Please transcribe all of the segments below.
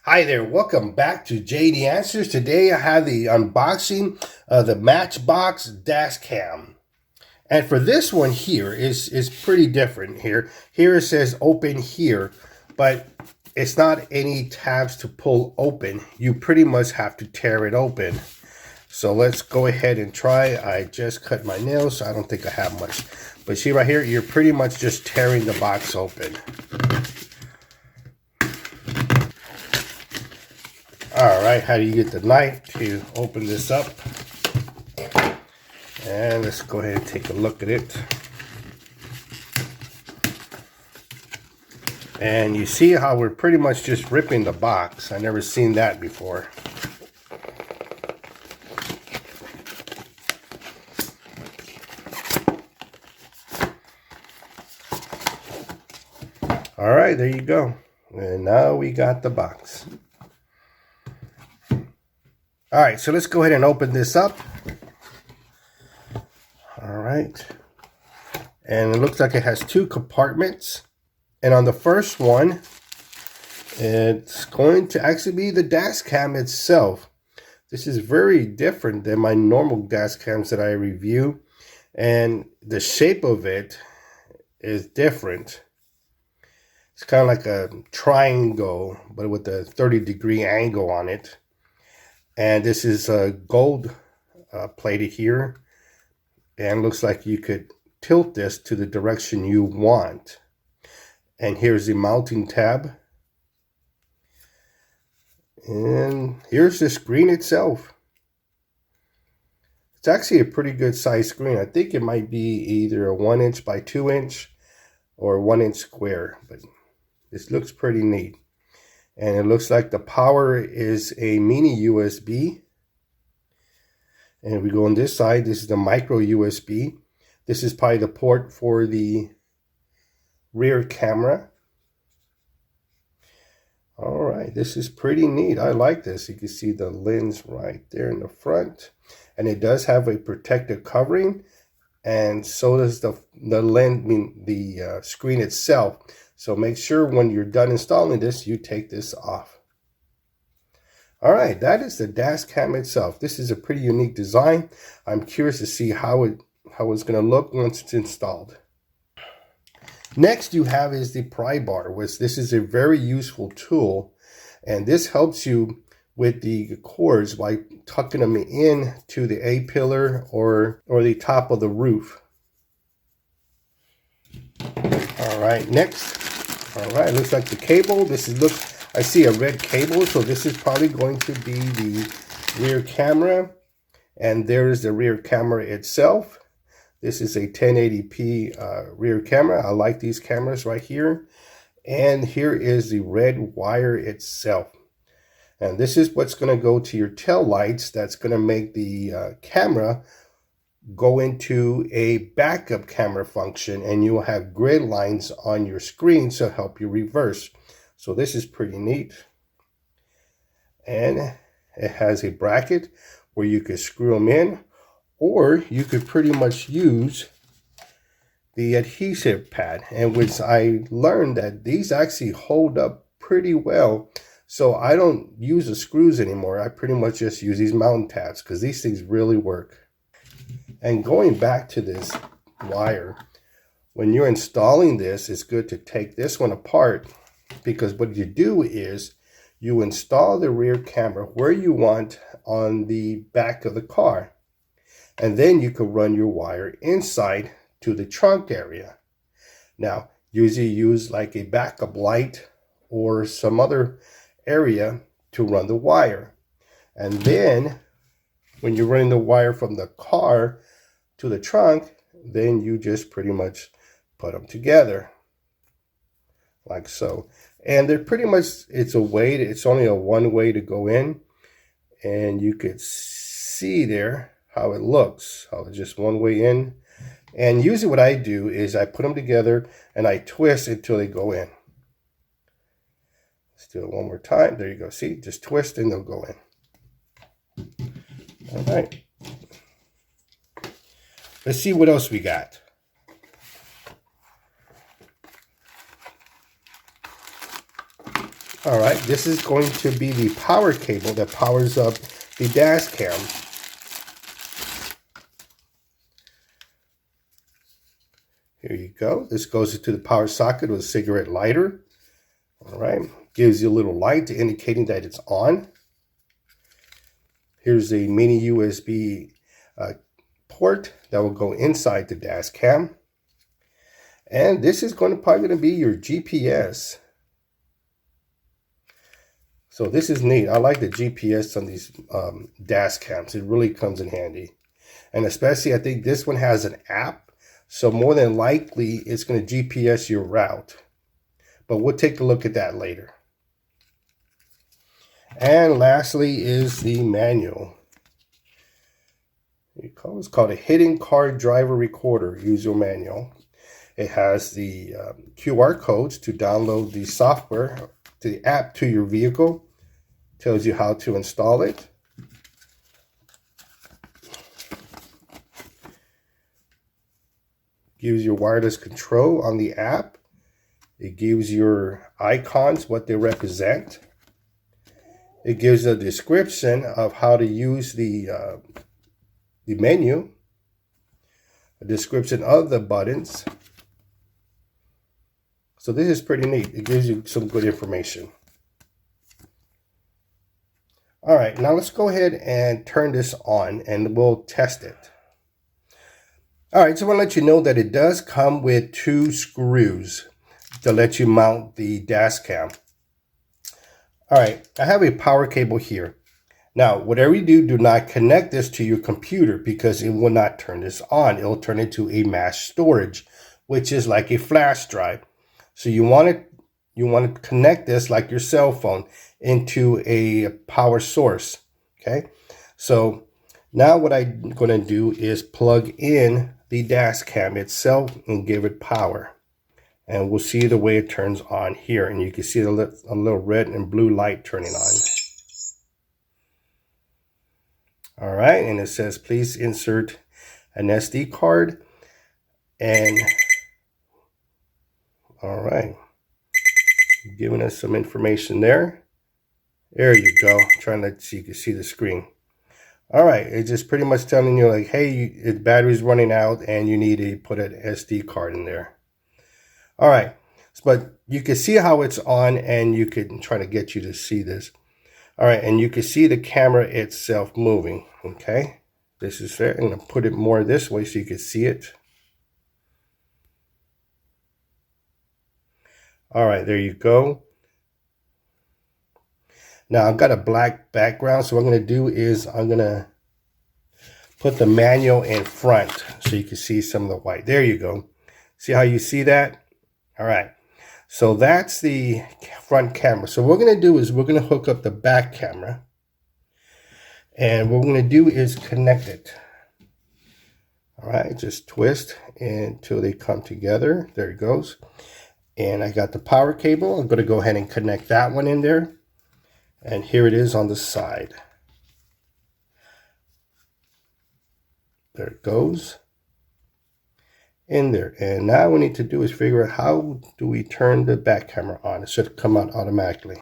Hi there, welcome back to JD Answers. Today I have the unboxing of the Matchbox dashcam. And for this one here is pretty different here. Here it says open here, but it's not any tabs to pull open. You pretty much have to tear it open. So let's go ahead and try. I just cut my nails, so I don't think I have much. But see right here, you're pretty much just tearing the box open. All right, how do you get the knife to open this up? And let's go ahead and take a look at it. And you see how we're pretty much just ripping the box. I've never seen that before. All right, there you go. And now we got the box. All right, so let's go ahead and open this up. All right. And it looks like it has two compartments. And on the first one, it's going to actually be the dashcam itself. This is very different than my normal dashcams that I review. And the shape of it is different. It's kind of like a triangle, but with a 30-degree angle on it. And this is gold plated here. And looks like you could tilt this to the direction you want. And here's the mounting tab. And here's the screen itself. It's actually a pretty good size screen. I think it might be either a 1" by 2" or 1" square. But this looks pretty neat. And it looks like the power is a mini USB. And if we go on this side, this is the micro USB. This is probably the port for the rear camera. All right, this is pretty neat. I like this. You can see the lens right there in the front. And it does have a protective covering. And so does the lens, the screen itself. So make sure when you're done installing this, you take this off. All right, that is the dashcam itself. This is a pretty unique design. I'm curious to see how it's going to look once it's installed. Next you have is the pry bar, which this is a very useful tool. And this helps you with the cords by tucking them in to the A-pillar or the top of the roof. All right, next. All right, looks like the cable. I see a red cable, so this is probably going to be the rear camera. And there is the rear camera itself. This is a 1080p rear camera. I like these cameras right here. And here is the red wire itself. And this is what's going to go to your tail lights. That's going to make the camera go into a backup camera function, and you will have grid lines on your screen to help you reverse. So this is pretty neat. And it has a bracket where you could screw them in, or you could pretty much use the adhesive pad, and which I learned that these actually hold up pretty well. So I don't use the screws anymore. I pretty much just use these mounting tabs because these things really work. And going back to this wire, when you're installing this, it's good to take this one apart, because what you do is you install the rear camera where you want on the back of the car. And then you can run your wire inside to the trunk area. Now, usually use like a backup light or some other area to run the wire. And then when you're running the wire from the car to the trunk, then you just pretty much put them together like so. And they're pretty much, it's only a one way to go in, and you could see there how it looks, how it's just one way in. And usually what I do is I put them together and I twist until they go in. Let's do it one more time. There you go. See, just twist and they'll go in. All right. Let's see what else we got. All right, this is going to be the power cable that powers up the dash cam. Here you go. This goes into the power socket with a cigarette lighter. All right, gives you a little light indicating that it's on. Here's a mini USB port that will go inside the dash cam. And this is probably going to be your GPS. So this is neat. I like the GPS on these dash cams. It really comes in handy. And especially, I think this one has an app. So more than likely, it's going to GPS your route. But we'll take a look at that later. And lastly is the manual. It's called a Hidden Car Driver Recorder User Manual. It has the QR codes to download the software, the app to your vehicle. Tells you how to install it. Gives you wireless control on the app. It gives your icons what they represent. It gives a description of how to use the menu, a description of the buttons. So this is pretty neat. It gives you some good information. All right, now let's go ahead and turn this on and we'll test it. All right, so I want to let you know that it does come with 2 screws to let you mount the dash cam. All right, I have a power cable here. Now, whatever you do, do not connect this to your computer because it will not turn this on. It'll turn into a mass storage, which is like a flash drive. So you want to connect this like your cell phone into a power source. Okay, so now what I'm going to do is plug in the dash cam itself and give it power. And we'll see the way it turns on here. And you can see a little red and blue light turning on. All right, and it says, please insert an SD card. And all right, giving us some information there. There you go. I'm trying to see, you can see the screen. All right, it's just pretty much telling you like, hey, the battery's running out and you need to put an SD card in there. All right, but you can see how it's on, and you can try to get you to see this. All right, and you can see the camera itself moving. Okay, this is fair. I'm going to put it more this way so you can see it. All right, there you go. Now I've got a black background, so what I'm going to do is I'm going to put the manual in front so you can see some of the white. There you go. See how you see that? All right, so that's the front camera. So what we're going to do is we're going to hook up the back camera, and what we're going to do is connect it. All right, just twist until they come together. There it goes. And I got the power cable. I'm going to go ahead and connect that one in there. And here it is on the side. There it goes. In there. And now what we need to do is figure out how do we turn the back camera on. It should come out automatically.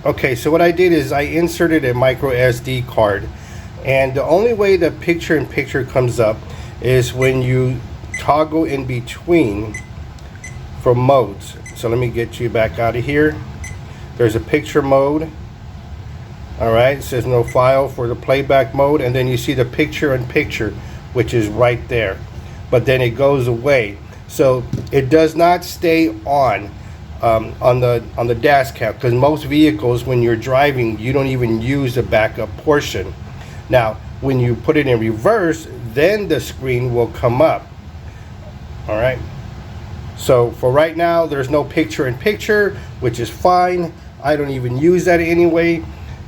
Okay, so what I did is I inserted a micro SD card, and the only way the picture-in-picture comes up is when you toggle in between from modes. So let me get you back out of here. There's a picture mode. All right, it says no file for the playback mode, and then you see the picture-in-picture, which is right there. But then it goes away, so it does not stay on the dash cam, because most vehicles, when you're driving, you don't even use the backup portion. Now, when you put it in reverse, then the screen will come up. All right. So for right now, there's no picture-in-picture, which is fine. I don't even use that anyway.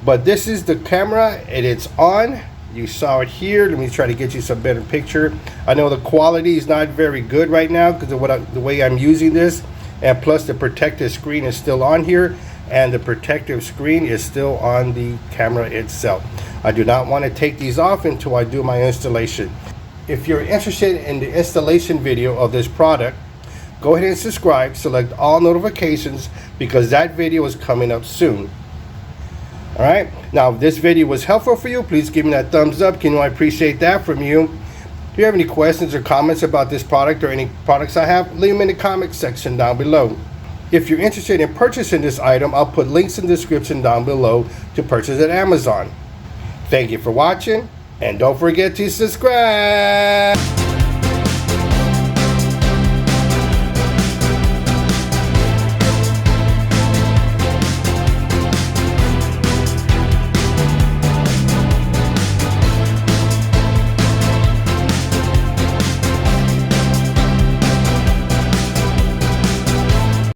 But this is the camera, and it's on. You saw it here. Let me try to get you some better picture. I know the quality is not very good right now because of the way I'm using this, and plus the protective screen is still on here, and the protective screen is still on the camera itself. I do not want to take these off until I do my installation. If you're interested in the installation video of this product, go ahead and subscribe, select all notifications, because that video is coming up soon. Alright, now if this video was helpful for you, please give me that thumbs up. You know I appreciate that from you. If you have any questions or comments about this product or any products I have, leave them in the comment section down below. If you're interested in purchasing this item, I'll put links in the description down below to purchase at Amazon. Thank you for watching, and don't forget to subscribe.